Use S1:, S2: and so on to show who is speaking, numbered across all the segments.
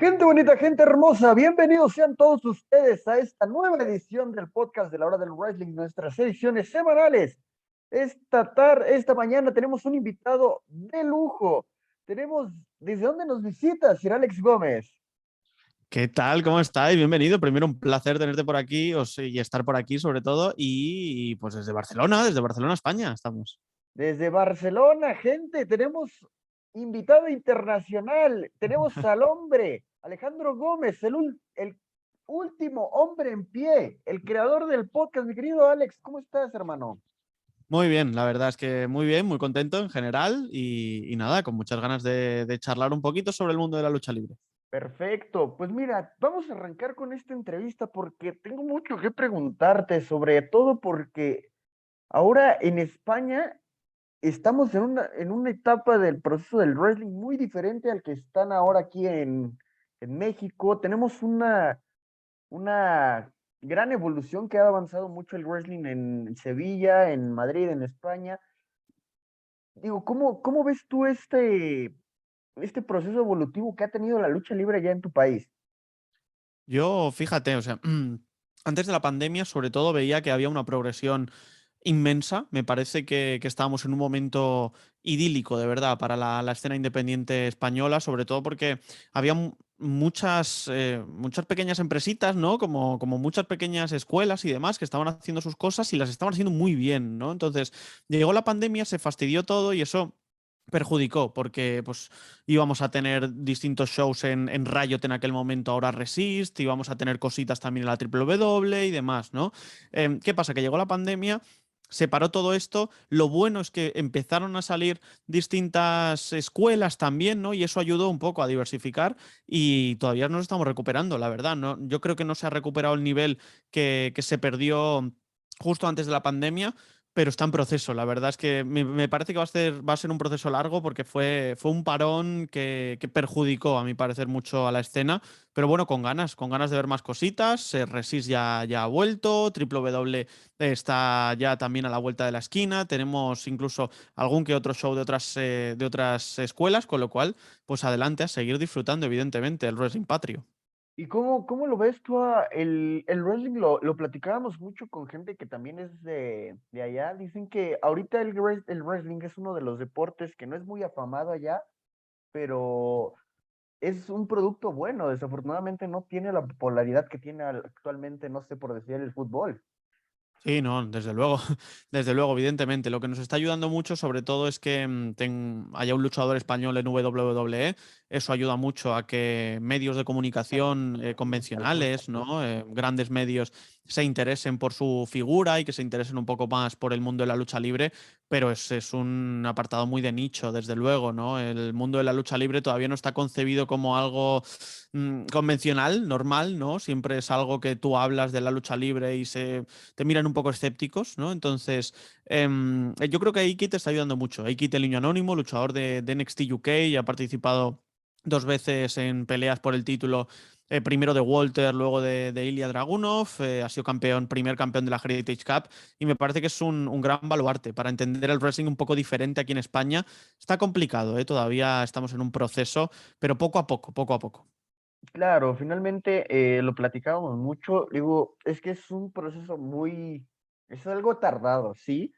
S1: Gente bonita, gente hermosa, bienvenidos sean todos ustedes a esta nueva edición del podcast de la hora del wrestling, nuestras ediciones semanales. Esta mañana tenemos un invitado de lujo. ¿Desde dónde nos visita, Sir Alex Gómez?
S2: ¿Qué tal? ¿Cómo estáis? Bienvenido. Primero, un placer tenerte por aquí y estar por aquí, sobre todo. Y pues desde Barcelona, España, estamos.
S1: Desde Barcelona, gente, tenemos invitado internacional, tenemos al hombre, Alejandro Gómez, el último hombre en pie, el creador del podcast. Mi querido Alex, ¿cómo estás, hermano?
S2: Muy bien, la verdad es que muy bien, muy contento en general y nada, con muchas ganas de charlar un poquito sobre el mundo de la lucha libre.
S1: Perfecto, pues mira, vamos a arrancar con esta entrevista porque tengo mucho que preguntarte, sobre todo porque ahora en España estamos en una etapa del proceso del wrestling muy diferente al que están ahora aquí en México. Tenemos una gran evolución que ha avanzado mucho el wrestling en Sevilla, en Madrid, en España. Digo, ¿cómo ves tú este proceso evolutivo que ha tenido la lucha libre allá en tu país?
S2: Yo, fíjate, o sea, antes de la pandemia, sobre todo, veía que había una progresión inmensa. Me parece que estábamos en un momento idílico, de verdad, para la escena independiente española, sobre todo porque había muchas pequeñas empresitas, ¿no? Como muchas pequeñas escuelas y demás que estaban haciendo sus cosas y las estaban haciendo muy bien, ¿no? Entonces, llegó la pandemia, se fastidió todo y eso perjudicó porque pues íbamos a tener distintos shows en Riot en aquel momento, ahora Resist, íbamos a tener cositas también en la WWE y demás, ¿no? ¿Qué pasa? Que llegó la pandemia, se paró todo esto. Lo bueno es que empezaron a salir distintas escuelas también, ¿no? Y eso ayudó un poco a diversificar y todavía nos estamos recuperando, la verdad, ¿no? Yo creo que no se ha recuperado el nivel que se perdió justo antes de la pandemia, pero está en proceso. La verdad es que me parece que va a ser un proceso largo porque fue un parón que perjudicó, a mi parecer, mucho a la escena. Pero bueno, con ganas de ver más cositas. Resist ya ha vuelto, WWE está ya también a la vuelta de la esquina. Tenemos incluso algún que otro show de otras escuelas, con lo cual, pues adelante a seguir disfrutando, evidentemente, el Wrestling Patrio.
S1: ¿Y cómo lo ves tú el wrestling? Lo platicábamos mucho con gente que también es de allá. Dicen que ahorita el wrestling es uno de los deportes que no es muy afamado allá, pero es un producto bueno. Desafortunadamente no tiene la popularidad que tiene actualmente, no sé, por decir el fútbol.
S2: Sí, no, desde luego, desde luego, evidentemente. Lo que nos está ayudando mucho, sobre todo, es que haya un luchador español en WWE. Eso ayuda mucho a que medios de comunicación convencionales, ¿no? Grandes medios se interesen por su figura y que se interesen un poco más por el mundo de la lucha libre, pero es un apartado muy de nicho, desde luego, ¿no? El mundo de la lucha libre todavía no está concebido como algo convencional, normal, ¿no? Siempre es algo que tú hablas de la lucha libre y te miran un poco escépticos, ¿no? Entonces, yo creo que Aiki te está ayudando mucho. Aiki, el niño anónimo, luchador de NXT UK, y ha participado dos veces en peleas por el título, primero de Walter, luego de Ilya Dragunov, ha sido primer campeón de la Heritage Cup, y me parece que es un gran baluarte para entender el wrestling un poco diferente aquí en España. Está complicado, ¿eh? Todavía estamos en un proceso, pero poco a poco, poco a poco.
S1: Claro, finalmente lo platicábamos mucho. Digo, es que es un proceso es algo tardado, sí,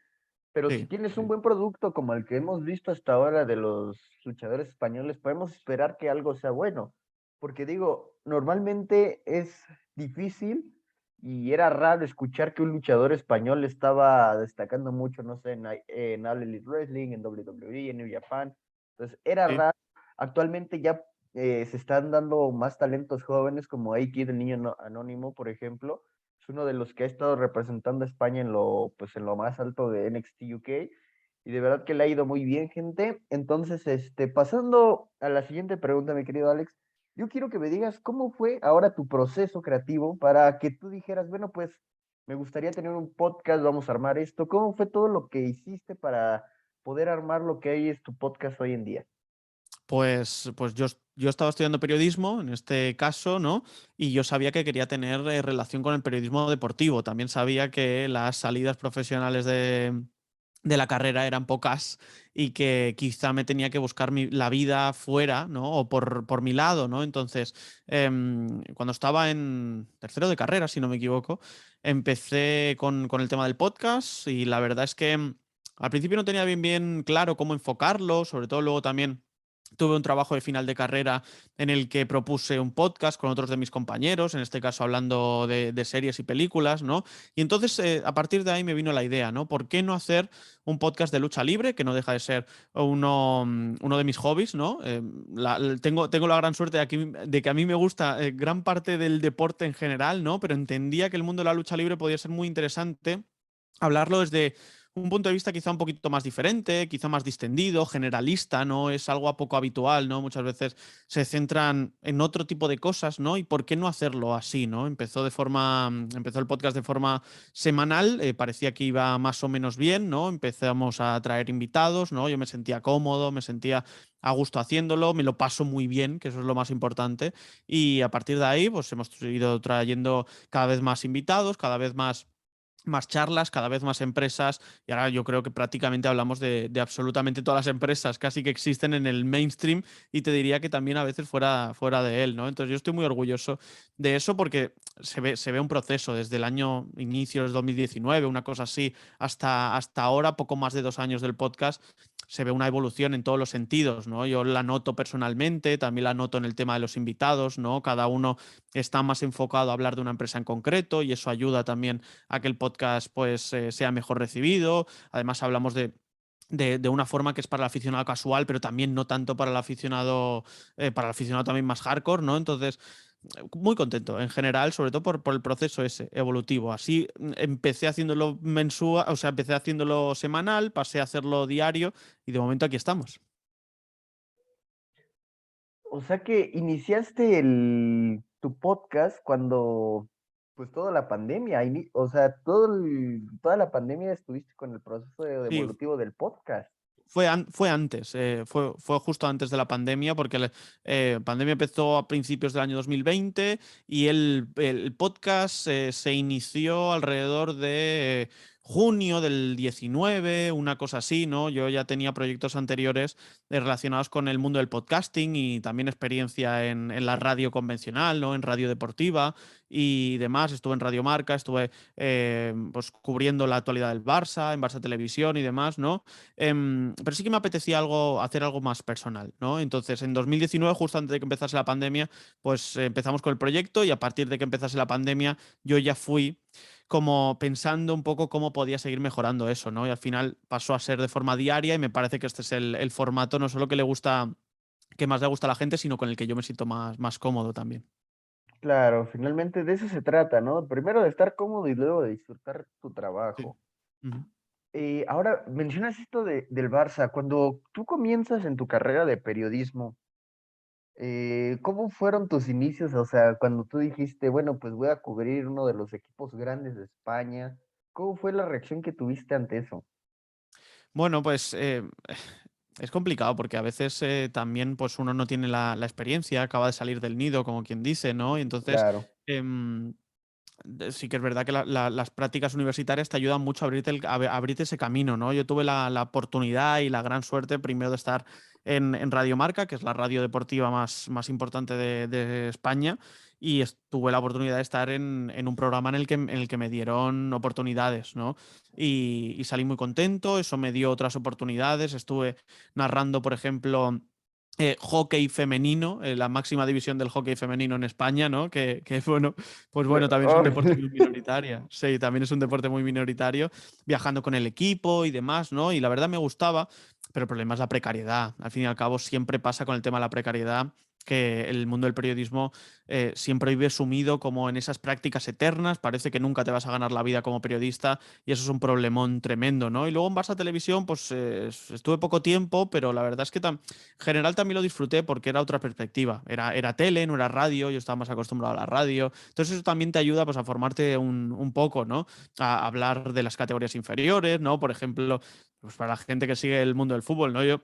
S1: pero si
S2: Sí.
S1: tienes un buen producto como el que hemos visto hasta ahora de los luchadores españoles, podemos esperar que algo sea bueno. Porque digo, normalmente es difícil y era raro escuchar que un luchador español estaba destacando mucho, no sé, en All Elite Wrestling, en WWE, en New Japan. Entonces, era
S2: Sí.
S1: raro. Actualmente ya se están dando más talentos jóvenes como A-Kid, el niño anónimo, por ejemplo. Es uno de los que ha estado representando a España pues en lo más alto de NXT UK. Y de verdad que le ha ido muy bien, gente. Entonces, pasando a la siguiente pregunta, mi querido Alex, yo quiero que me digas cómo fue ahora tu proceso creativo para que tú dijeras, bueno, pues me gustaría tener un podcast, vamos a armar esto. ¿Cómo fue todo lo que hiciste para poder armar lo que hay es tu podcast hoy en día?
S2: Pues yo estaba estudiando periodismo, en este caso, ¿no? Y yo sabía que quería tener relación con el periodismo deportivo. También sabía que las salidas profesionales de la carrera eran pocas y que quizá me tenía que buscar la vida fuera, ¿no? O por mi lado, ¿no? Entonces, cuando estaba en tercero de carrera, si no me equivoco, empecé con el tema del podcast y la verdad es que al principio no tenía bien claro cómo enfocarlo, sobre todo luego también tuve un trabajo de final de carrera en el que propuse un podcast con otros de mis compañeros, en este caso hablando de series y películas, ¿no? Y entonces, a partir de ahí me vino la idea, ¿no? ¿Por qué no hacer un podcast de lucha libre, que no deja de ser uno de mis hobbies, ¿no? Tengo la gran suerte de que a mí me gusta gran parte del deporte en general, ¿no? Pero entendía que el mundo de la lucha libre podía ser muy interesante hablarlo desde un punto de vista quizá un poquito más diferente, quizá más distendido, generalista, ¿no? Es algo a poco habitual, ¿no? Muchas veces se centran en otro tipo de cosas, ¿no? ¿Y por qué no hacerlo así, ¿no? Empezó el podcast de forma semanal, parecía que iba más o menos bien, ¿no? Empezamos a traer invitados, ¿no? Yo me sentía cómodo, me sentía a gusto haciéndolo, me lo paso muy bien, que eso es lo más importante, y a partir de ahí, pues hemos ido trayendo cada vez más invitados, cada vez más charlas, cada vez más empresas, y ahora yo creo que prácticamente hablamos de absolutamente todas las empresas casi que existen en el mainstream, y te diría que también a veces fuera de él, ¿no? Entonces yo estoy muy orgulloso de eso porque se ve un proceso desde el año inicio del 2019, una cosa así, hasta ahora, poco más de 2 años del podcast, se ve una evolución en todos los sentidos, ¿no? Yo la noto personalmente, también la noto en el tema de los invitados, ¿no? Cada uno está más enfocado a hablar de una empresa en concreto y eso ayuda también a que el podcast pues sea mejor recibido. Además hablamos de una forma que es para el aficionado casual, pero también no tanto para el aficionado también más hardcore, ¿no? Entonces, muy contento en general, sobre todo por el proceso ese evolutivo. Así empecé haciéndolo mensual, o sea, empecé haciéndolo semanal, pasé a hacerlo diario y de momento aquí estamos.
S1: O sea que iniciaste tu podcast cuando, pues toda la pandemia, o sea, toda la pandemia estuviste con el proceso
S2: Sí,
S1: evolutivo del podcast.
S2: fue antes, fue justo antes de la pandemia, porque la pandemia empezó a principios del año 2020 y el podcast se inició alrededor de junio del 19, una cosa así, ¿no? Yo ya tenía proyectos anteriores relacionados con el mundo del podcasting y también experiencia en la radio convencional, ¿no? En radio deportiva y demás. Estuve en Radio Marca, estuve pues cubriendo la actualidad del Barça, en Barça Televisión y demás, ¿no? Pero sí que me apetecía hacer algo más personal, ¿no? Entonces, en 2019, justo antes de que empezase la pandemia, pues empezamos con el proyecto y a partir de que empezase la pandemia, yo ya fui como pensando un poco cómo podía seguir mejorando eso, ¿no? Y al final pasó a ser de forma diaria y me parece que este es el formato no solo que más le gusta a la gente, sino con el que yo me siento más cómodo también.
S1: Claro, finalmente de eso se trata, ¿no? Primero de estar cómodo y luego de disfrutar tu
S2: Sí.
S1: trabajo.
S2: Ujú.
S1: Ahora, mencionas esto del Barça. Cuando tú comienzas en tu carrera de periodismo, ¿cómo fueron tus inicios? O sea, cuando tú dijiste, bueno, pues voy a cubrir uno de los equipos grandes de España, ¿cómo fue la reacción que tuviste ante eso?
S2: Bueno, pues es complicado porque a veces también pues uno no tiene la experiencia, acaba de salir del nido, como quien dice, ¿no? Y entonces
S1: Claro,
S2: em, sí que es verdad que las prácticas universitarias te ayudan mucho a abrirte ese camino, ¿no? Yo tuve la oportunidad y la gran suerte primero de estar en Radio Marca, que es la radio deportiva más importante de España, y tuve la oportunidad de estar en un programa en el que me dieron oportunidades, ¿no? Y salí muy contento, eso me dio otras oportunidades, estuve narrando, por ejemplo, hockey femenino, la máxima división del hockey femenino en España, ¿no? Bueno, pues bueno, también es un
S1: oh,
S2: deporte muy minoritario. Sí, también es un deporte muy minoritario, viajando con el equipo y demás, ¿no? Y la verdad me gustaba, pero el problema es la precariedad. Al fin y al cabo, siempre pasa con el tema de la precariedad que el mundo del periodismo siempre vive sumido como en esas prácticas eternas, parece que nunca te vas a ganar la vida como periodista y eso es un problemón tremendo, ¿no? Y luego en Barça Televisión, pues estuve poco tiempo, pero la verdad es que en general también lo disfruté porque era otra perspectiva. Era tele, no era radio, yo estaba más acostumbrado a la radio. Entonces eso también te ayuda pues, a formarte un poco, ¿no? A hablar de las categorías inferiores, ¿no? Por ejemplo, pues para la gente que sigue el mundo del fútbol, ¿no? Yo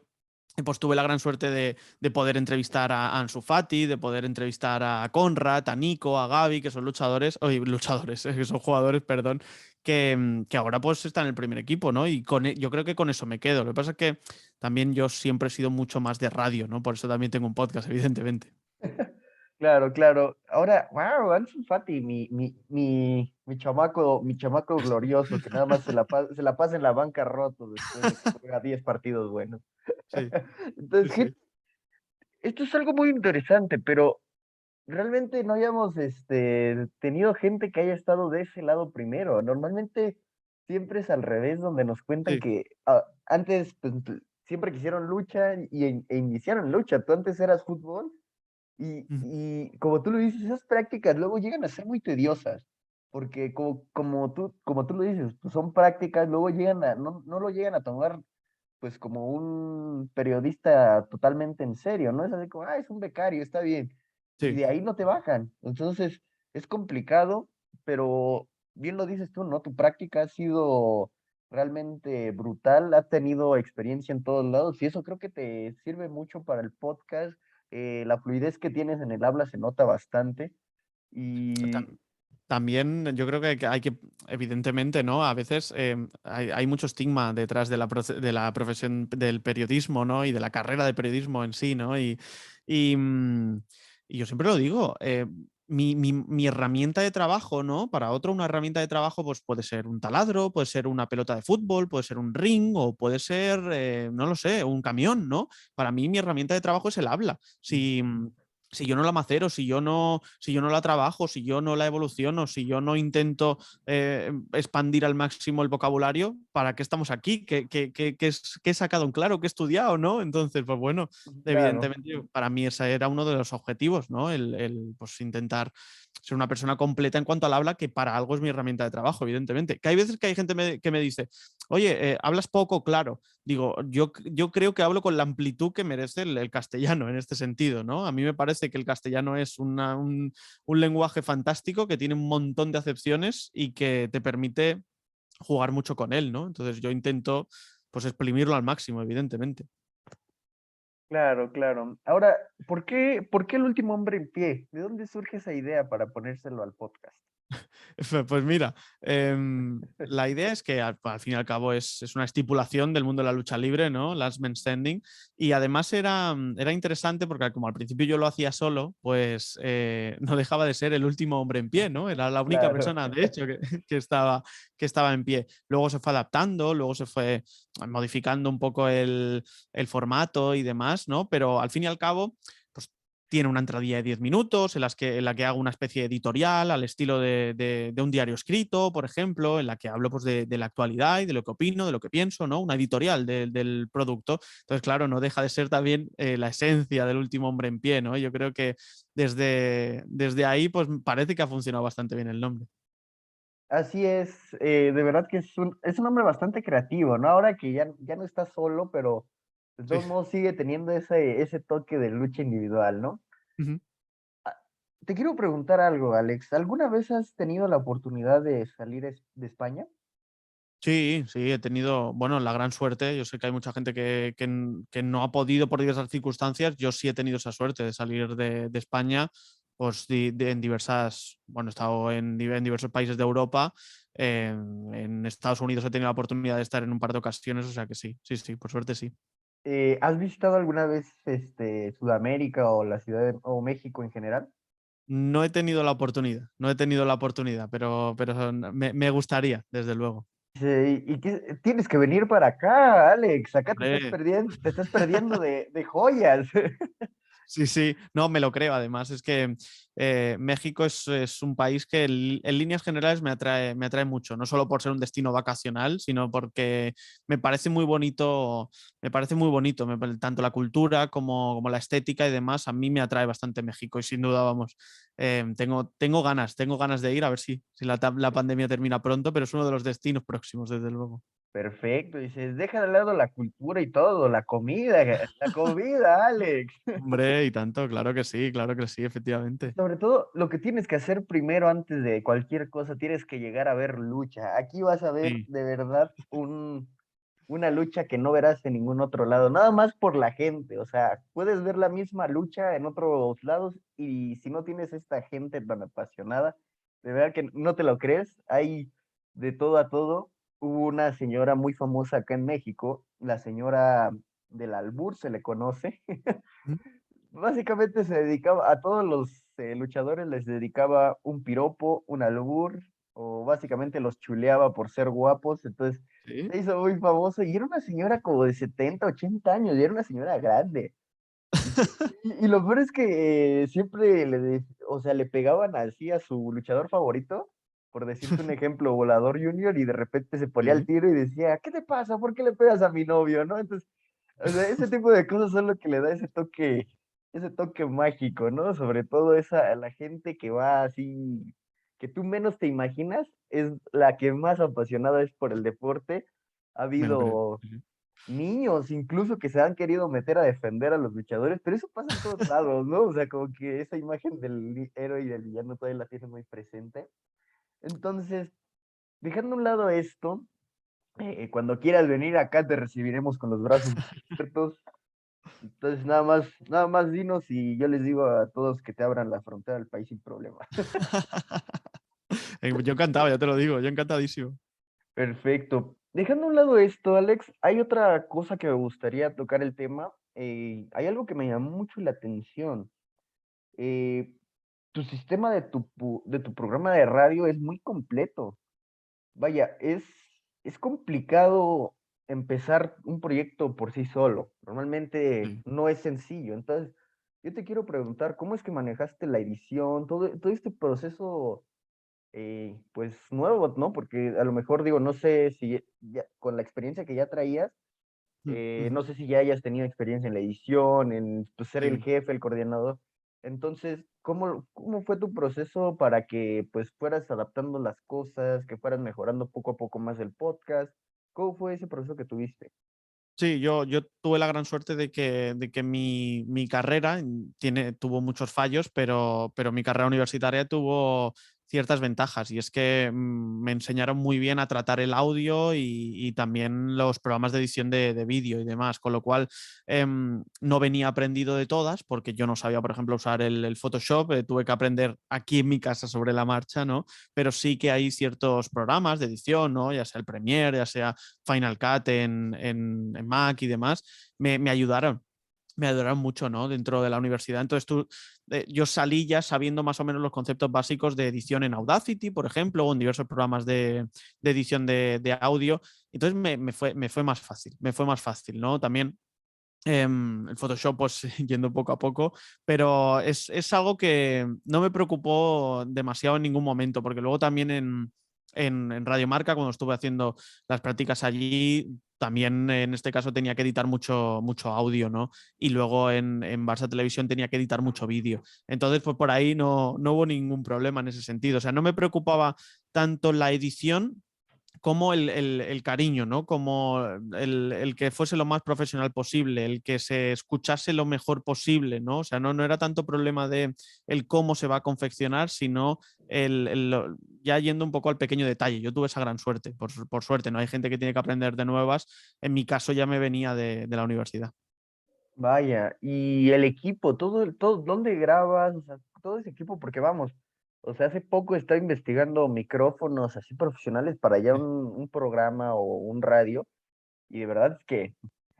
S2: pues tuve la gran suerte de poder entrevistar a Ansu Fati, de poder entrevistar a Conrad, a Nico, a Gavi, que son luchadores, oye, luchadores, que son jugadores, perdón, que ahora pues está en el primer equipo, ¿no? Y yo creo que con eso me quedo. Lo que pasa es que también yo siempre he sido mucho más de radio, ¿no? Por eso también tengo un podcast, evidentemente.
S1: Claro, claro. Ahora, wow, Ansu Fati, mi chamaco glorioso, que nada más se la pasa en la banca roto después de que juega 10 partidos buenos.
S2: Sí, sí,
S1: Entonces,
S2: sí.
S1: esto es algo muy interesante, pero realmente no habíamos tenido gente que haya estado de ese lado primero. Normalmente siempre es al revés, donde nos cuentan
S2: Sí.
S1: que antes pues, siempre quisieron lucha e iniciaron lucha. Tú antes eras fútbol
S2: Ujú.
S1: y como tú lo dices, esas prácticas luego llegan a ser muy tediosas, porque como tú lo dices, pues son prácticas, luego no lo llegan a tomar pues como un periodista totalmente en serio, ¿no? Es así como, es un becario, está bien. Y
S2: Sí.
S1: de ahí no te bajan. Entonces, es complicado, pero bien lo dices tú, ¿no? Tu práctica ha sido realmente brutal, has tenido experiencia en todos lados y eso creo que te sirve mucho para el podcast. La fluidez que tienes en el habla se nota bastante y
S2: También yo creo que hay que, evidentemente, ¿no? A veces hay mucho estigma detrás de de la profesión del periodismo, ¿no? Y de la carrera de periodismo en sí, ¿no? Y, mm, y yo siempre lo digo, mi herramienta de trabajo, ¿no? Para otro, una herramienta de trabajo, pues puede ser un taladro, puede ser una pelota de fútbol, puede ser un ring o puede ser, no lo sé, un camión, ¿no? Para mí mi herramienta de trabajo es el habla. Si yo no la macero, si yo no la trabajo, si yo no la evoluciono, si yo no intento expandir al máximo el vocabulario, ¿para qué estamos aquí? ¿Qué he sacado en claro? ¿Qué he estudiado? ¿No? Entonces, pues bueno,
S1: claro.
S2: evidentemente para mí ese era uno de los objetivos, ¿no? Pues intentar ser una persona completa en cuanto al habla, que para algo es mi herramienta de trabajo, evidentemente. Que hay veces que hay gente que me dice, oye, hablas poco claro. Digo, yo creo que hablo con la amplitud que merece el castellano en este sentido, ¿no? A mí me parece que el castellano es un lenguaje fantástico que tiene un montón de acepciones y que te permite jugar mucho con él, ¿no? Entonces yo intento pues exprimirlo al máximo, evidentemente.
S1: Claro, claro. Ahora, por qué el último hombre en pie? ¿De dónde surge esa idea para ponérselo al podcast?
S2: Pues mira, la idea es que al fin y al cabo es una estipulación del mundo de la lucha libre, ¿no? Last Man Standing. Y además era interesante porque como al principio yo lo hacía solo, pues no dejaba de ser el último hombre en pie, ¿no? Era la única
S1: Claro.
S2: persona, de hecho, que estaba en pie. Luego se fue adaptando, luego se fue modificando un poco el formato y demás, ¿no? Pero al fin y al cabo, pues tiene una entradilla de 10 minutos en la que hago una especie de editorial al estilo de un diario escrito, por ejemplo, en la que hablo pues, de la actualidad y de lo que opino, de lo que pienso, ¿no? Una editorial del producto. Entonces, claro, no deja de ser también la esencia del último hombre en pie, ¿no? Yo creo que desde ahí pues parece que ha funcionado bastante bien el nombre.
S1: Así es, de verdad que es un hombre bastante creativo, ¿no? Ahora que ya no está solo, pero de
S2: Sí.
S1: todos modos sigue teniendo ese toque de lucha individual, ¿no?
S2: Ujú.
S1: Ah, Te quiero preguntar algo, Alex. ¿Alguna vez has tenido la oportunidad de salir de España?
S2: Sí, sí, he tenido, bueno, la gran suerte. Yo sé que hay mucha gente que no ha podido por diversas circunstancias. Yo sí he tenido esa suerte de salir de España, pues en diversas, bueno, he estado en diversos países de Europa. En Estados Unidos he tenido la oportunidad de estar en un par de ocasiones, o sea que sí, sí, sí, por suerte sí.
S1: ¿Has visitado alguna vez Sudamérica o o México en general?
S2: No he tenido la oportunidad, no he tenido la oportunidad, pero me gustaría, desde luego.
S1: Sí, tienes que venir para acá, Alex. Acá
S2: Hombre,
S1: te estás perdiendo de joyas.
S2: sí, sí, no, me lo creo. Además, es que México es un país que en líneas generales me atrae mucho, no solo por ser un destino vacacional, sino porque me parece muy bonito, tanto la cultura como la estética y demás. A mí me atrae bastante México y sin duda, vamos, tengo ganas de ir a ver si la pandemia termina pronto, pero es uno de los destinos próximos, desde luego.
S1: Perfecto, dices, deja de lado la cultura y todo, la comida, Alex.
S2: Hombre, y tanto, claro que sí, efectivamente.
S1: Sobre todo, lo que tienes que hacer primero antes de cualquier cosa, tienes que llegar a ver lucha. Aquí vas a ver
S2: Sí.
S1: de verdad una lucha que no verás en ningún otro lado, nada más por la gente. O sea, puedes ver la misma lucha en otros lados y si no tienes esta gente tan apasionada, de verdad que no te lo crees. de todo a todo, hubo una señora muy famosa acá en México, la señora del albur se le conoce.
S2: Mm.
S1: Básicamente se dedicaba a todos los luchadores, les dedicaba un piropo, un albur, o básicamente los chuleaba por ser guapos. Entonces
S2: Sí.
S1: se hizo muy famoso y era una señora como de 70 80 años, y era una señora grande. Y lo peor es que siempre o sea, le pegaban así a su luchador favorito, por decirte un ejemplo, Volador Junior, y de repente se ponía al
S2: Sí.
S1: tiro y decía, ¿qué te pasa? ¿Por qué le pegas a mi novio? ¿No? Entonces, o sea, ese tipo de cosas son lo que le da ese toque mágico, ¿no? Sobre todo esa, la gente que va así, que tú menos te imaginas, es la que más apasionada es por el deporte. Ha
S2: Me lo creo.
S1: habido
S2: Sí, sí.
S1: niños incluso que se han querido meter a defender a los luchadores, pero eso pasa en todos lados, ¿no? O sea, como que esa imagen del héroe y del villano todavía la tiene muy presente. Entonces, dejando a un lado esto, cuando quieras venir acá te recibiremos con los brazos abiertos. Entonces, nada más dinos y yo les digo a todos que te abran la frontera del país sin problema.
S2: Yo encantado, ya te lo digo, yo encantadísimo.
S1: Perfecto. Dejando a un lado esto, Alex, hay otra cosa que me gustaría tocar el tema. Hay algo que me llamó mucho la atención. eh, Tu sistema de de tu programa de radio es muy completo. Vaya, es complicado empezar un proyecto por sí solo. Normalmente
S2: Sí.
S1: no es sencillo. Entonces, yo te quiero preguntar, ¿cómo es que manejaste la edición, todo este proceso, pues nuevo, ¿no? Porque a lo mejor digo, no sé si con la experiencia que ya traías,
S2: Mm, ujú.
S1: no sé si ya hayas tenido experiencia en la edición, en pues, ser el
S2: Sí.
S1: jefe, el coordinador. Entonces, ¿cómo fue tu proceso para que pues fueras adaptando las cosas, que fueras mejorando poco a poco más el podcast? ¿Cómo fue ese proceso que tuviste?
S2: Sí, yo tuve la gran suerte de que mi carrera tuvo muchos fallos, pero mi carrera universitaria tuvo ciertas ventajas y es que me enseñaron muy bien a tratar el audio y también los programas de edición de vídeo y demás, con lo cual no venía aprendido de todas porque yo no sabía, por ejemplo, usar el Photoshop, tuve que aprender aquí en mi casa sobre la marcha, ¿no? Pero sí que hay ciertos programas de edición, ¿no? Ya sea el Premiere, ya sea Final Cut en Mac y demás, me ayudaron. Me ayudaron mucho, ¿no? Dentro de la universidad. Entonces, yo salí ya sabiendo más o menos los conceptos básicos de edición en Audacity, por ejemplo, o en diversos programas de edición de audio. Entonces, me fue más fácil, me fue más fácil, ¿no? También el Photoshop, pues yendo poco a poco, pero es algo que no me preocupó demasiado en ningún momento, porque luego también en Radio Marca, cuando estuve haciendo las prácticas allí, también en este caso tenía que editar mucho audio, ¿no? Y luego en Barça Televisión tenía que editar mucho vídeo. Entonces, pues por ahí no hubo ningún problema en ese sentido. O sea, no me preocupaba tanto la edición como el cariño, ¿no? Como el que fuese lo más profesional posible, el que se escuchase lo mejor posible, ¿no? O sea, no era tanto problema de el cómo se va a confeccionar, sino ya yendo un poco al pequeño detalle. Yo tuve esa gran suerte, por suerte, ¿no? Hay gente que tiene que aprender de nuevas. En mi caso ya me venía de la universidad.
S1: Vaya, y el equipo, ¿dónde grabas? O sea, todo ese equipo, porque vamos, o sea, hace poco estaba investigando micrófonos así profesionales para ya
S2: Sí.
S1: un programa o un radio, y de verdad es que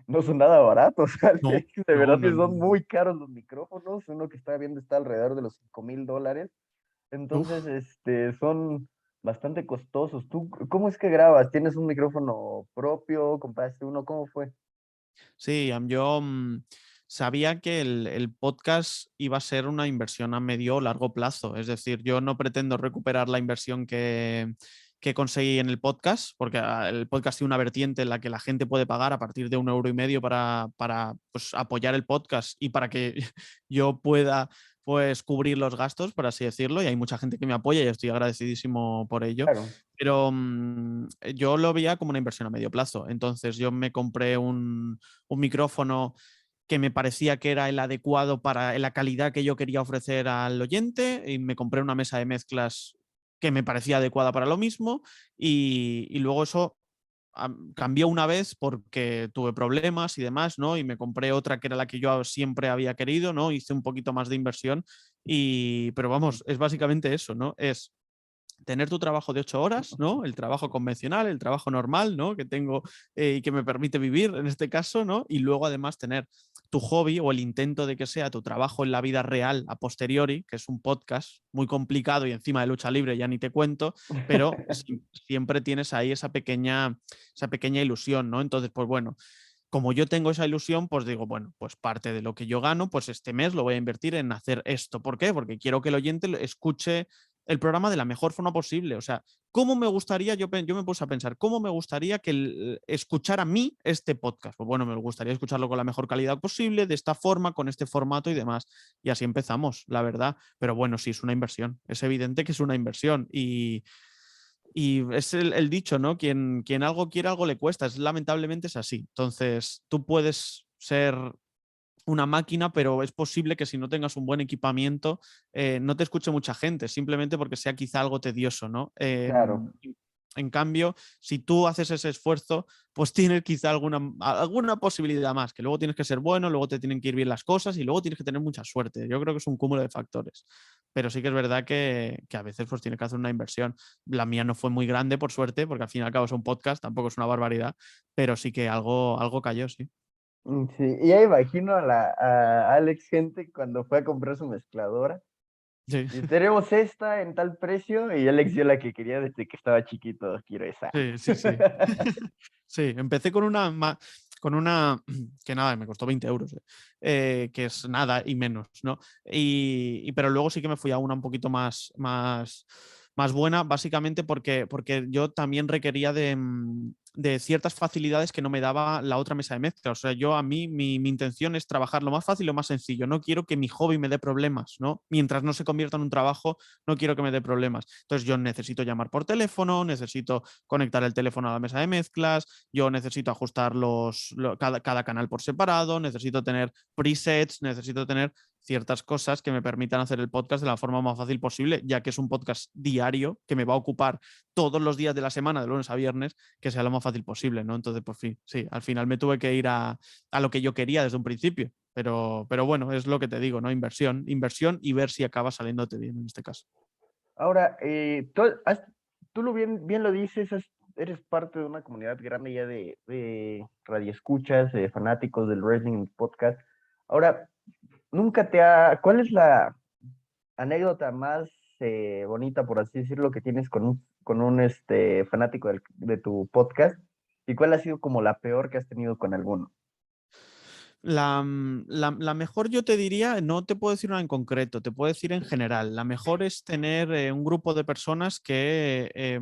S1: no son nada baratos,
S2: No,
S1: Alex, de
S2: no,
S1: verdad
S2: no,
S1: que
S2: no.
S1: son muy caros los micrófonos, uno que estaba viendo está alrededor de los $5,000, entonces,
S2: Uf.
S1: son bastante costosos. ¿Tú cómo es que grabas? ¿Tienes un micrófono propio? ¿Compraste uno? ¿Cómo fue?
S2: Sí, yo sabía que el podcast iba a ser una inversión a medio o largo plazo. Es decir, yo no pretendo recuperar la inversión que conseguí en el podcast, porque el podcast tiene una vertiente en la que la gente puede pagar a partir de 1,5 € para pues, apoyar el podcast y para que yo pueda pues cubrir los gastos, por así decirlo, y hay mucha gente que me apoya y estoy agradecidísimo por ello,
S1: Claro.
S2: pero yo lo veía como una inversión a medio plazo. Entonces yo me compré un micrófono que me parecía que era el adecuado para la calidad que yo quería ofrecer al oyente y me compré una mesa de mezclas que me parecía adecuada para lo mismo y luego eso cambió una vez porque tuve problemas y demás, ¿no? Y me compré otra que era la que yo siempre había querido, ¿no? Hice un poquito más de inversión pero vamos, es básicamente eso, ¿no? Es tener tu trabajo de 8 horas, ¿no? El trabajo convencional, el trabajo normal, ¿no? Que tengo y que me permite vivir en este caso, ¿no? Y luego además tener tu hobby o el intento de que sea tu trabajo en la vida real a posteriori, que es un podcast muy complicado y encima de lucha libre ya ni te cuento, pero siempre tienes ahí esa pequeña ilusión, ¿no? Entonces, pues bueno, como yo tengo esa ilusión, pues digo, bueno, pues parte de lo que yo gano, pues este mes lo voy a invertir en hacer esto. ¿Por qué? Porque quiero que el oyente escuche el programa de la mejor forma posible. O sea, ¿cómo me gustaría? Yo me puse a pensar, ¿cómo me gustaría que escuchara a mí este podcast? Pues bueno, me gustaría escucharlo con la mejor calidad posible, de esta forma, con este formato y demás. Y así empezamos, la verdad. Pero bueno, sí, es una inversión. Es evidente que es una inversión. Y es el dicho, ¿no? Quien algo quiere, algo le cuesta. Lamentablemente es así. Entonces, tú puedes ser una máquina, pero es posible que si no tengas un buen equipamiento, no te escuche mucha gente, simplemente porque sea quizá algo tedioso, ¿no?
S1: Claro,
S2: En cambio, si tú haces ese esfuerzo, pues tienes quizá alguna posibilidad más, que luego tienes que ser bueno, luego te tienen que ir bien las cosas y luego tienes que tener mucha suerte. Yo creo que es un cúmulo de factores. Pero sí que es verdad que a veces pues tienes que hacer una inversión. La mía no fue muy grande, por suerte, porque al fin y al cabo es un podcast, tampoco es una barbaridad, pero sí que algo cayó, sí.
S1: Sí, y ya imagino a Alex Gente cuando fue a comprar su mezcladora.
S2: Sí.
S1: Y tenemos esta en tal precio y Alex dio la que quería desde que estaba chiquito, quiero esa.
S2: Sí, sí, sí. Sí, empecé con una que nada, me costó 20 euros, que es nada y menos, ¿no? Pero luego sí que me fui a una un poquito más buena, básicamente porque yo también requería de ciertas facilidades que no me daba la otra mesa de mezcla. O sea, a mí, mi intención es trabajar lo más fácil y lo más sencillo. No quiero que mi hobby me dé problemas, ¿no? Mientras no se convierta en un trabajo, no quiero que me dé problemas. Entonces yo necesito llamar por teléfono, necesito conectar el teléfono a la mesa de mezclas, yo necesito ajustar cada canal por separado, necesito tener presets, necesito tener ciertas cosas que me permitan hacer el podcast de la forma más fácil posible, ya que es un podcast diario que me va a ocupar todos los días de la semana, de lunes a viernes, que sea lo más fácil posible, ¿no? Entonces, pues sí, al final me tuve que ir a lo que yo quería desde un principio. Pero bueno, es lo que te digo, ¿no? Inversión y ver si acaba saliéndote bien en este caso.
S1: Ahora, tú bien lo dices, eres parte de una comunidad grande ya de radioescuchas, de fanáticos del Wrestling Podcast. Ahora, ¿cuál es la anécdota más bonita, por así decirlo, que tienes con un fanático de tu podcast? ¿Y cuál ha sido como la peor que has tenido con alguno?
S2: La mejor yo te diría, no te puedo decir una en concreto, te puedo decir en general. La mejor es tener un grupo de personas que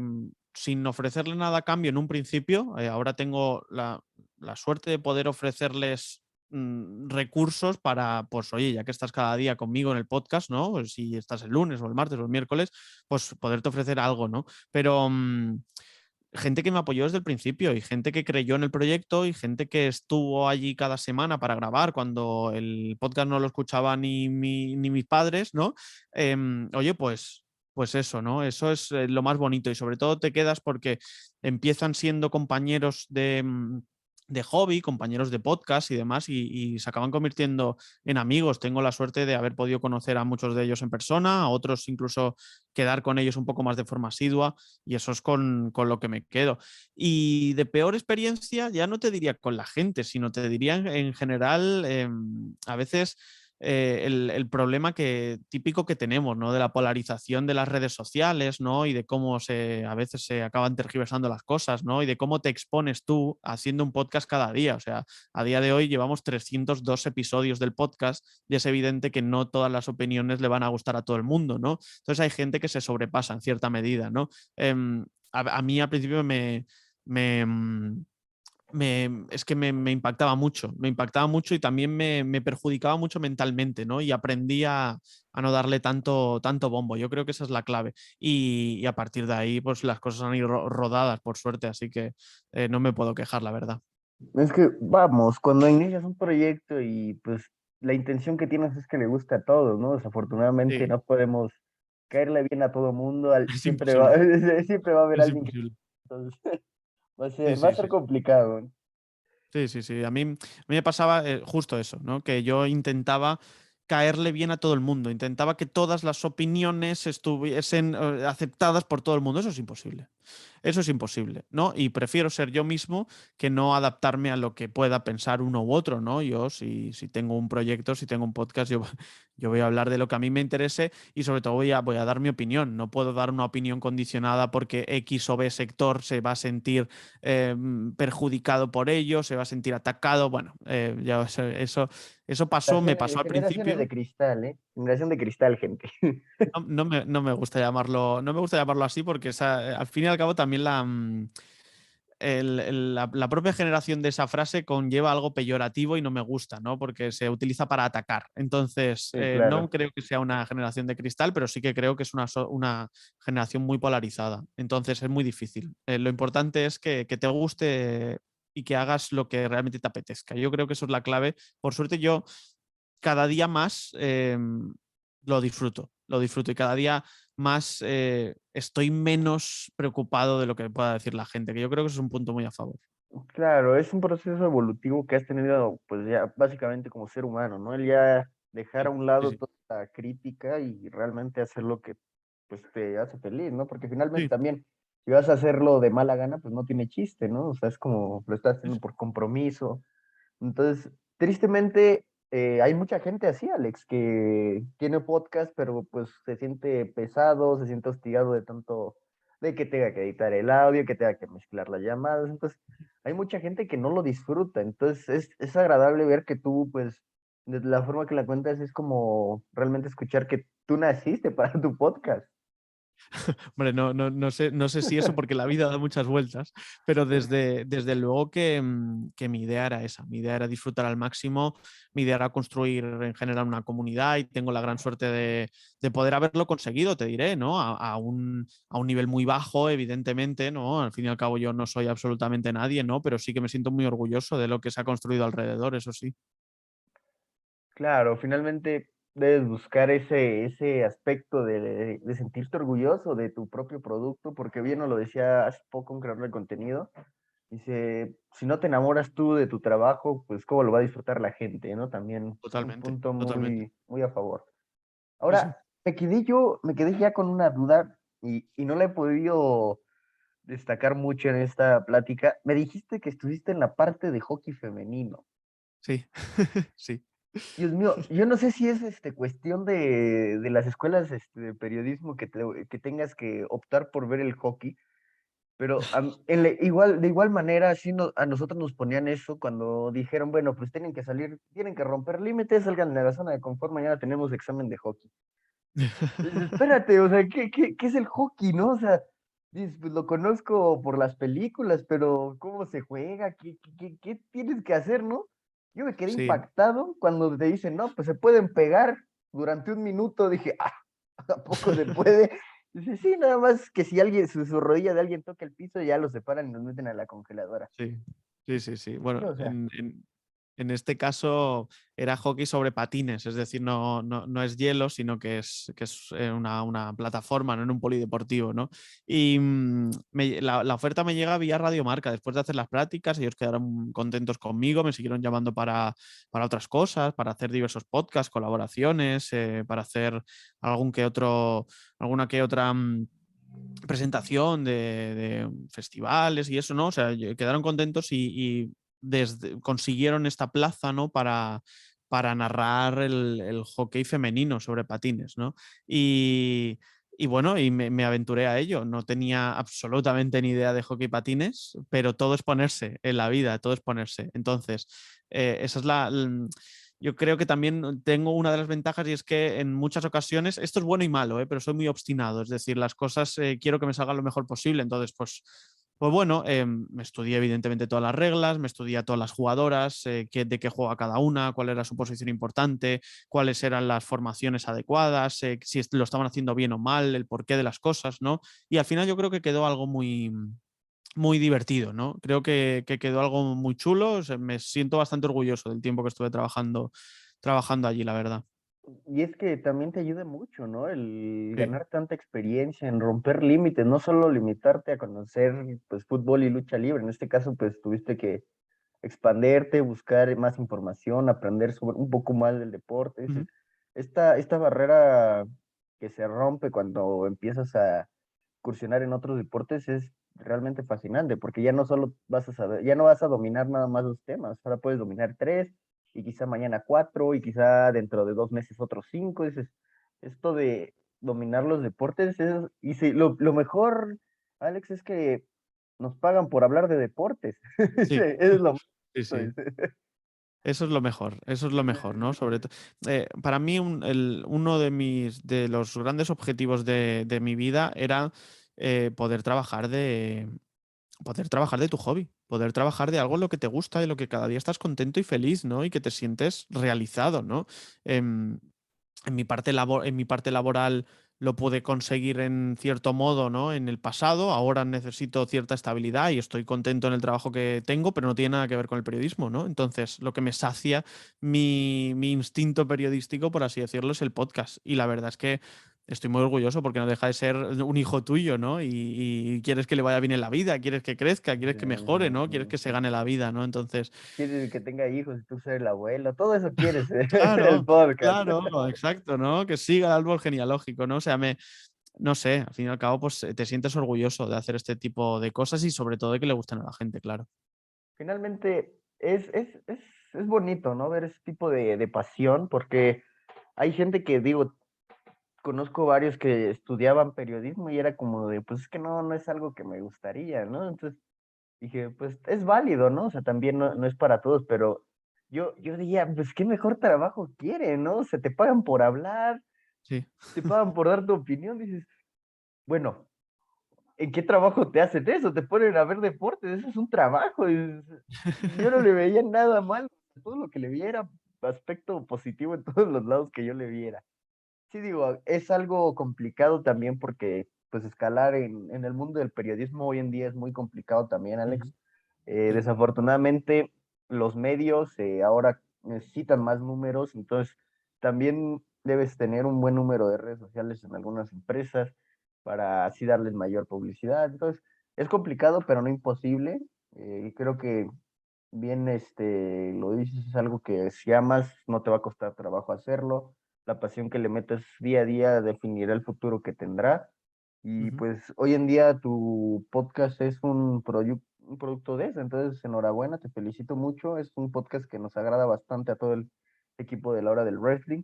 S2: sin ofrecerle nada a cambio en un principio, ahora tengo la suerte de poder ofrecerles recursos para, pues oye, ya que estás cada día conmigo en el podcast, ¿no? Pues, si estás el lunes o el martes o el miércoles, pues poderte ofrecer algo, ¿no? Pero gente que me apoyó desde el principio y gente que creyó en el proyecto y gente que estuvo allí cada semana para grabar cuando el podcast no lo escuchaba ni mis padres, ¿no? Oye, pues eso, ¿no? Eso es lo más bonito y sobre todo te quedas porque empiezan siendo compañeros de hobby, compañeros de podcast y demás y se acaban convirtiendo en amigos. Tengo la suerte de haber podido conocer a muchos de ellos en persona, a otros incluso quedar con ellos un poco más de forma asidua y eso es con lo que me quedo. Y de peor experiencia, ya no te diría con la gente, sino te diría en general, a veces el problema típico que tenemos, ¿no? De la polarización de las redes sociales, ¿no? Y de cómo a veces se acaban tergiversando las cosas, ¿no? Y de cómo te expones tú haciendo un podcast cada día. O sea, a día de hoy llevamos 302 episodios del podcast y es evidente que no todas las opiniones le van a gustar a todo el mundo, ¿no? Entonces hay gente que se sobrepasa en cierta medida, ¿no? A mí al principio me, mm, es que me impactaba mucho y también me perjudicaba mucho mentalmente, ¿no? Y aprendí a no darle tanto bombo. Yo creo que esa es la clave. Y a partir de ahí, pues las cosas han ido rodadas, por suerte, así que no me puedo quejar, la verdad.
S1: Es que, vamos, cuando inicias un proyecto y pues la intención que tienes es que le guste a todos, ¿no? Desafortunadamente
S2: Sí,
S1: no podemos caerle bien a todo mundo,
S2: es
S1: siempre va,
S2: imposible,
S1: siempre va a haber
S2: es
S1: alguien que
S2: imposible.
S1: entonces,
S2: Sí,
S1: va a
S2: sí,
S1: ser
S2: sí.
S1: complicado, ¿no?
S2: Sí, sí, sí. A mí me pasaba justo eso, ¿no? Que yo intentaba caerle bien a todo el mundo, intentaba que todas las opiniones estuviesen aceptadas por todo el mundo. Eso es imposible. Eso es imposible, ¿no? Y prefiero ser yo mismo que no adaptarme a lo que pueda pensar uno u otro, ¿no? Yo, si tengo un proyecto, si tengo un podcast, yo voy a hablar de lo que a mí me interese y sobre todo voy a dar mi opinión. No puedo dar una opinión condicionada porque X o B sector se va a sentir perjudicado por ello, se va a sentir atacado. Bueno, ya eso pasó, me pasó al
S1: Generaciones de
S2: principio.
S1: cristal, ¿eh? Generación de cristal, gente.
S2: No me gusta llamarlo, no me gusta llamarlo así porque al fin y al cabo también la propia generación de esa frase conlleva algo peyorativo y no me gusta, ¿no? Porque se utiliza para atacar. Entonces,
S1: Sí,
S2: no
S1: claro.
S2: creo que sea una generación de cristal, pero sí que creo que es una generación muy polarizada. Entonces, es muy difícil. Lo importante es que te guste y que hagas lo que realmente te apetezca. Yo creo que eso es la clave. Por suerte, yo cada día más lo disfruto y cada día más estoy menos preocupado de lo que pueda decir la gente, que yo creo que eso es un punto muy a favor.
S1: Claro, es un proceso evolutivo que has tenido, pues ya básicamente como ser humano, ¿no? El ya dejar
S2: Sí,
S1: a un
S2: sí,
S1: lado
S2: sí.
S1: toda la crítica y realmente hacer lo que pues te hace feliz, ¿no? Porque finalmente
S2: Sí,
S1: también, si vas a hacerlo de mala gana, pues no tiene chiste, ¿no? O sea, es como lo estás
S2: sí,
S1: haciendo por compromiso. Entonces, tristemente, hay mucha gente así, Alex, que tiene podcast, pero pues se siente pesado, se siente hostigado de tanto, de que tenga que editar el audio, que tenga que mezclar las llamadas. Entonces, hay mucha gente que no lo disfruta. Entonces, es agradable ver que tú, pues, de la forma que la cuentas, es como realmente escuchar que tú naciste para tu podcast.
S2: hombre, no sé si eso porque la vida da muchas vueltas, pero desde luego que mi idea era esa, mi idea era disfrutar al máximo, mi idea era construir en general una comunidad y tengo la gran suerte de poder haberlo conseguido, te diré, ¿no? A un nivel muy bajo, evidentemente, ¿no? Al fin y al cabo yo no soy absolutamente nadie, ¿no? Pero sí que me siento muy orgulloso de lo que se ha construido alrededor, eso sí.
S1: Claro, finalmente debes buscar ese aspecto de sentirte orgulloso de tu propio producto, porque bien nos lo decía hace poco un creador de contenido, dice, si no te enamoras tú de tu trabajo, pues cómo lo va a disfrutar la gente, ¿no? También un
S2: Totalmente,
S1: punto
S2: totalmente.
S1: muy, muy a favor.
S2: Sí, sí.
S1: Ahora, me quedé ya con una duda y no la he podido destacar mucho en esta plática. Me dijiste que estuviste en la parte de hockey femenino.
S2: Sí, sí.
S1: Dios mío, yo no sé si es cuestión de las escuelas de periodismo que tengas que optar por ver el hockey, pero igual, de igual manera, sí a nosotros nos ponían eso cuando dijeron, bueno, pues tienen que salir, tienen que romper límites, salgan de la zona de confort, mañana tenemos examen de hockey. Dices, espérate, o sea, ¿qué es el hockey, no? O sea, dices, pues lo conozco por las películas, pero ¿cómo se juega? ¿Qué tienes que hacer, no? Yo me quedé
S2: Sí,
S1: impactado cuando te dicen, no, pues se pueden pegar durante un minuto. Dije, ah, ¿a poco se puede? Dice, sí, nada más que si alguien, su rodilla de alguien toca el piso, ya lo separan y nos meten a la congeladora.
S2: sí, sí, sí, sí.
S1: Sí,
S2: Bueno,
S1: o sea,
S2: en este caso era hockey sobre patines, es decir, no es hielo, sino que es una plataforma, no en un polideportivo, ¿no? Y la oferta me llega vía Radiomarca. Después de hacer las prácticas, ellos quedaron contentos conmigo, me siguieron llamando para otras cosas, para hacer diversos podcasts, colaboraciones, para hacer alguna que otra presentación de festivales y eso, ¿no? O sea, quedaron contentos y consiguieron esta plaza, ¿no? Para narrar el hockey femenino sobre patines, ¿no? Y, y bueno, me aventuré a ello. No tenía absolutamente ni idea de hockey patines, pero todo es ponerse en la vida, todo es ponerse. Entonces, esa es yo creo que también tengo una de las ventajas y es que en muchas ocasiones, esto es bueno y malo, pero soy muy obstinado, es decir, las cosas quiero que me salgan lo mejor posible, entonces pues bueno, me estudié evidentemente todas las reglas, me estudié a todas las jugadoras, de qué juega cada una, cuál era su posición importante, cuáles eran las formaciones adecuadas, si lo estaban haciendo bien o mal, el porqué de las cosas, ¿no? Y al final yo creo que quedó algo muy divertido, ¿no? Creo que quedó algo muy chulo. O sea, me siento bastante orgulloso del tiempo que estuve trabajando allí, la verdad.
S1: y es que también te ayuda mucho, ¿no? El
S2: Sí,
S1: ganar tanta experiencia en romper límites, no solo limitarte a conocer pues fútbol y lucha libre, en este caso pues tuviste que expanderte, buscar más información, aprender sobre un poco más del deporte.
S2: ujú,
S1: esta barrera que se rompe cuando empiezas a incursionar en otros deportes es realmente fascinante, porque ya no solo vas a saber, ya no vas a dominar nada más dos temas, ahora puedes dominar tres, y quizá mañana cuatro, y quizá dentro de 2 meses otros cinco. Dices, esto de dominar los deportes es, y sí, lo mejor, Alex, es que nos pagan por hablar de deportes.
S2: Sí,
S1: Es lo
S2: sí, sí. Eso es lo mejor, ¿no? Sobre todo, para mí uno de los grandes objetivos de mi vida era poder trabajar de tu hobby, poder trabajar de algo en lo que te gusta, de lo que cada día estás contento y feliz, ¿no? Y que te sientes realizado, ¿no? Em, en mi parte laboral lo pude conseguir en cierto modo, ¿no? En el pasado, ahora necesito cierta estabilidad y estoy contento en el trabajo que tengo, pero no tiene nada que ver con el periodismo, ¿no? Entonces, lo que me sacia mi instinto periodístico, por así decirlo, es el podcast. Y la verdad es que estoy muy orgulloso porque no deja de ser un hijo tuyo, ¿no? Y quieres que le vaya bien en la vida, quieres que crezca, quieres que mejore, ¿no? Quieres que se gane la vida, ¿no? Entonces,
S1: Quieres que tenga hijos y tú ser el abuelo, todo eso quieres, el
S2: claro,
S1: podcast.
S2: claro, exacto, ¿no? Que siga el árbol genealógico, ¿no? O sea, no sé, al fin y al cabo, pues te sientes orgulloso de hacer este tipo de cosas y sobre todo de que le gusten a la gente, claro.
S1: Finalmente, es bonito, ¿no? Ver ese tipo de pasión, porque hay gente que, digo, conozco varios que estudiaban periodismo y era como de, pues es que no es algo que me gustaría, ¿no? Entonces dije, pues es válido, ¿no? O sea, también no es para todos, pero yo diría, pues qué mejor trabajo quiere, ¿no? O sea, te pagan por hablar,
S2: Sí.
S1: te pagan por dar tu opinión, dices, bueno, ¿en qué trabajo te hacen eso? Te ponen a ver deportes, eso es un trabajo. Y yo no le veía nada mal, todo lo que le viera, aspecto positivo en todos los lados que yo le viera. Sí, digo, es algo complicado también porque, pues, escalar en el mundo del periodismo hoy en día es muy complicado también,
S2: Ujú.
S1: Alex.
S2: Sí.
S1: Desafortunadamente, los medios ahora necesitan más números, entonces también debes tener un buen número de redes sociales en algunas empresas para así darles mayor publicidad. Entonces, es complicado, pero no imposible. Y creo que bien, lo dices, es algo que si amas, no te va a costar trabajo hacerlo. La pasión que le metes día a día definirá el futuro que tendrá. Y
S2: Ujú.
S1: pues hoy en día tu podcast es un producto de eso. Entonces, enhorabuena, te felicito mucho. Es un podcast que nos agrada bastante a todo el equipo de la hora del wrestling.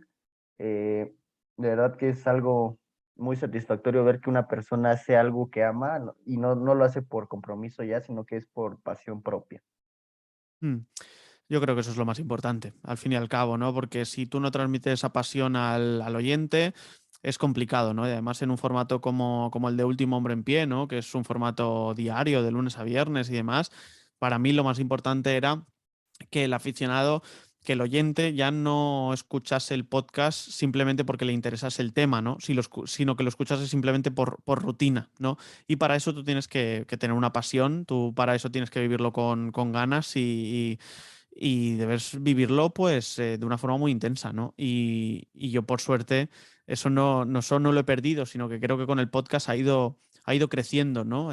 S1: De verdad que es algo muy satisfactorio ver que una persona hace algo que ama y no lo hace por compromiso ya, sino que es por pasión propia.
S2: Mm. Yo creo que eso es lo más importante, al fin y al cabo, ¿no? Porque si tú no transmites esa pasión al oyente, es complicado, ¿no? Y además en un formato como el de Último Hombre en Pie, ¿no? Que es un formato diario, de lunes a viernes y demás, para mí lo más importante era que el aficionado, que el oyente ya no escuchase el podcast simplemente porque le interesase el tema, ¿no? Sino que lo escuchase simplemente por rutina, ¿no? Y para eso tú tienes que tener una pasión, tú para eso tienes que vivirlo con ganas y debes vivirlo pues de una forma muy intensa, ¿no? Y yo por suerte eso no solo no lo he perdido, sino que creo que con el podcast ha ido creciendo, ¿no?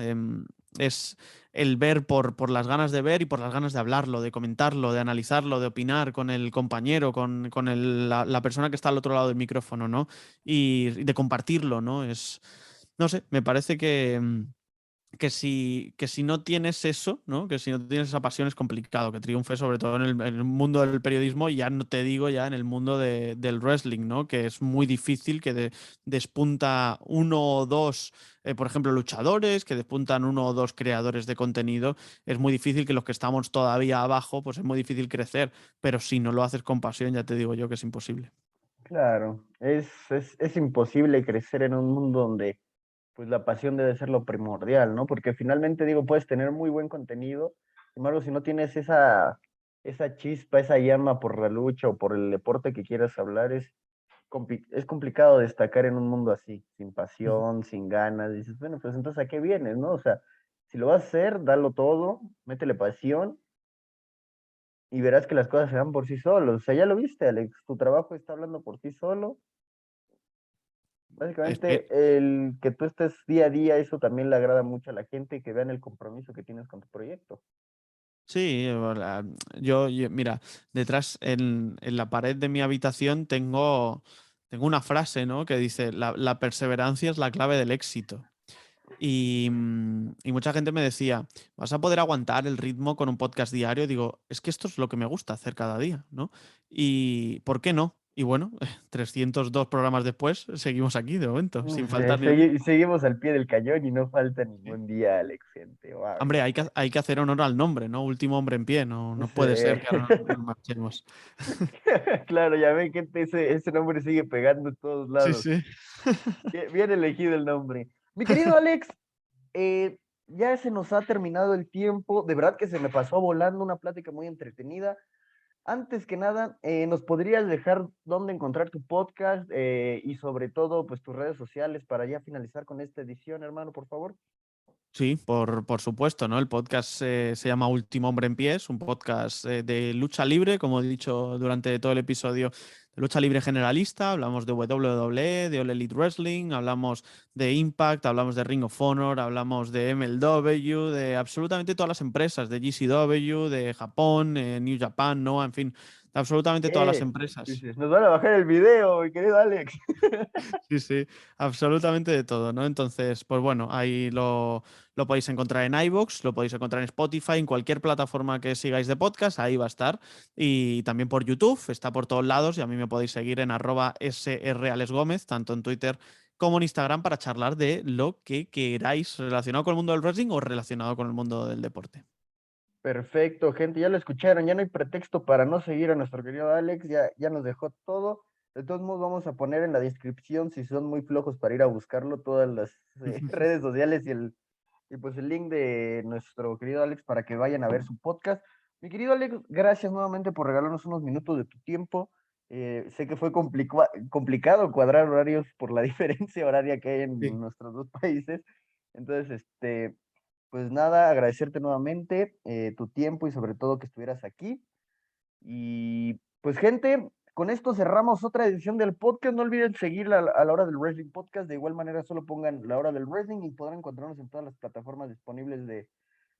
S2: Es el ver por las ganas de ver y por las ganas de hablarlo, de comentarlo, de analizarlo, de opinar con el compañero, con la persona que está al otro lado del micrófono, ¿no? Y de compartirlo, ¿no? No sé, me parece que si no tienes eso, ¿no? Que si no tienes esa pasión es complicado que triunfe, sobre todo en el mundo del periodismo, y ya no te digo ya en el mundo del wrestling, ¿no? Que es muy difícil que despunta uno o dos, por ejemplo, luchadores, que despuntan uno o dos creadores de contenido. Es muy difícil que los que estamos todavía abajo, pues es muy difícil crecer, pero si no lo haces con pasión, ya te digo yo que es imposible.
S1: Claro, es imposible crecer en un mundo donde pues la pasión debe ser lo primordial, ¿no? Porque finalmente digo, puedes tener muy buen contenido, sin embargo, si no tienes esa chispa, esa llama por la lucha o por el deporte que quieras hablar, es complicado destacar en un mundo así, sin
S2: Ujú.
S1: pasión, sin ganas. Dices, bueno, pues entonces ¿a qué vienes, no? O sea, si lo vas a hacer, dalo todo, métele pasión y verás que las cosas se dan por sí solos. O sea, ya lo viste, Alex, tu trabajo está hablando por sí solo.
S2: Espe-
S1: Básicamente, el que tú estés día a día, eso también le agrada mucho a la gente, que vean el compromiso que tienes con tu proyecto.
S2: Sí, mira, detrás en la pared de mi habitación tengo tengo una frase, ¿no? Que dice, la perseverancia es la clave del éxito. Y mucha gente me decía, ¿vas a poder aguantar el ritmo con un podcast diario? Digo, es que esto es lo que me gusta hacer cada día, ¿no? ¿Y por qué no? Y bueno, 302 programas después, seguimos aquí de momento, sin faltar ni un día.
S1: Seguimos al pie del cañón y no falta ningún día, Alex, gente. Wow,
S2: Hombre, hay que hacer honor al nombre, ¿no? Último hombre en pie, no puede ser que
S1: sí.
S2: ahora nos marchemos.
S1: Claro, ya ven, gente, ese nombre sigue pegando en todos
S2: Sí,
S1: lados.
S2: sí.
S1: Bien, bien elegido el nombre. Mi querido Alex, ya se nos ha terminado el tiempo. De verdad que se me pasó volando una plática muy entretenida. Antes que nada, ¿nos podrías dejar dónde encontrar tu podcast y sobre todo, pues tus redes sociales para ya finalizar con esta edición, hermano, por favor?
S2: Sí, por supuesto, ¿no? El podcast se llama Último Hombre en Pie, es un podcast de lucha libre, como he dicho durante todo el episodio, de lucha libre generalista. Hablamos de WWE, de All Elite Wrestling, hablamos de Impact, hablamos de Ring of Honor, hablamos de MLW, de absolutamente todas las empresas, de GCW, de Japón, New Japan, ¿no? En fin, de absolutamente todas las empresas.
S1: Dices, nos van a bajar el video, mi querido Alex.
S2: Sí, sí, absolutamente de todo, ¿no? Entonces, pues bueno, ahí lo podéis encontrar en iVoox, lo podéis encontrar en Spotify, en cualquier plataforma que sigáis de podcast, ahí va a estar. Y también por YouTube, está por todos lados y a mí me podéis seguir en @sralesgomez, tanto en Twitter como en Instagram, para charlar de lo que queráis relacionado con el mundo del wrestling o relacionado con el mundo del deporte.
S1: Perfecto, gente, ya lo escucharon, ya no hay pretexto para no seguir a nuestro querido Alex, ya nos dejó todo. De todos modos, vamos a poner en la descripción, si son muy flojos para ir a buscarlo, todas las redes sociales y pues el link de nuestro querido Alex para que vayan a ver su podcast. Mi querido Alex, gracias nuevamente por regalarnos unos minutos de tu tiempo. Sé que fue complicado cuadrar horarios por la diferencia horaria que hay en
S2: Sí.
S1: nuestros dos países. Entonces, pues nada, agradecerte nuevamente tu tiempo y sobre todo que estuvieras aquí. Y pues gente, con esto cerramos otra edición del podcast. No olviden seguir a la hora del Wrestling Podcast. De igual manera, solo pongan la hora del Wrestling y podrán encontrarnos en todas las plataformas disponibles de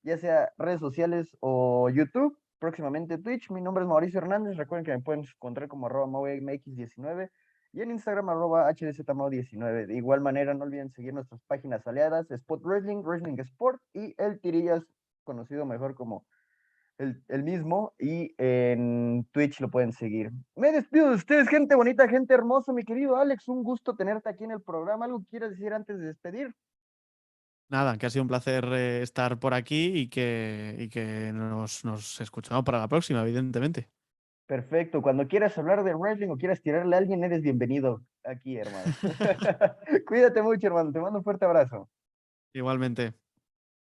S1: ya sea redes sociales o YouTube. Próximamente Twitch. Mi nombre es Mauricio Hernández. Recuerden que me pueden encontrar como @MauMX19 y en Instagram @HDZMau19. De igual manera, no olviden seguir nuestras páginas aliadas, Spot Wrestling, Wrestling Sport y El Tirillas, conocido mejor como el mismo, y en Twitch lo pueden seguir. Me despido de ustedes, gente bonita, gente hermosa, mi querido Alex, un gusto tenerte aquí en el programa. ¿Algo que quieras decir antes de despedir?
S2: Nada, que ha sido un placer estar por aquí y que nos escuchamos para la próxima, evidentemente.
S1: Perfecto, cuando quieras hablar de wrestling o quieras tirarle a alguien, eres bienvenido aquí, hermano. Cuídate mucho, hermano, te mando un fuerte abrazo.
S2: Igualmente.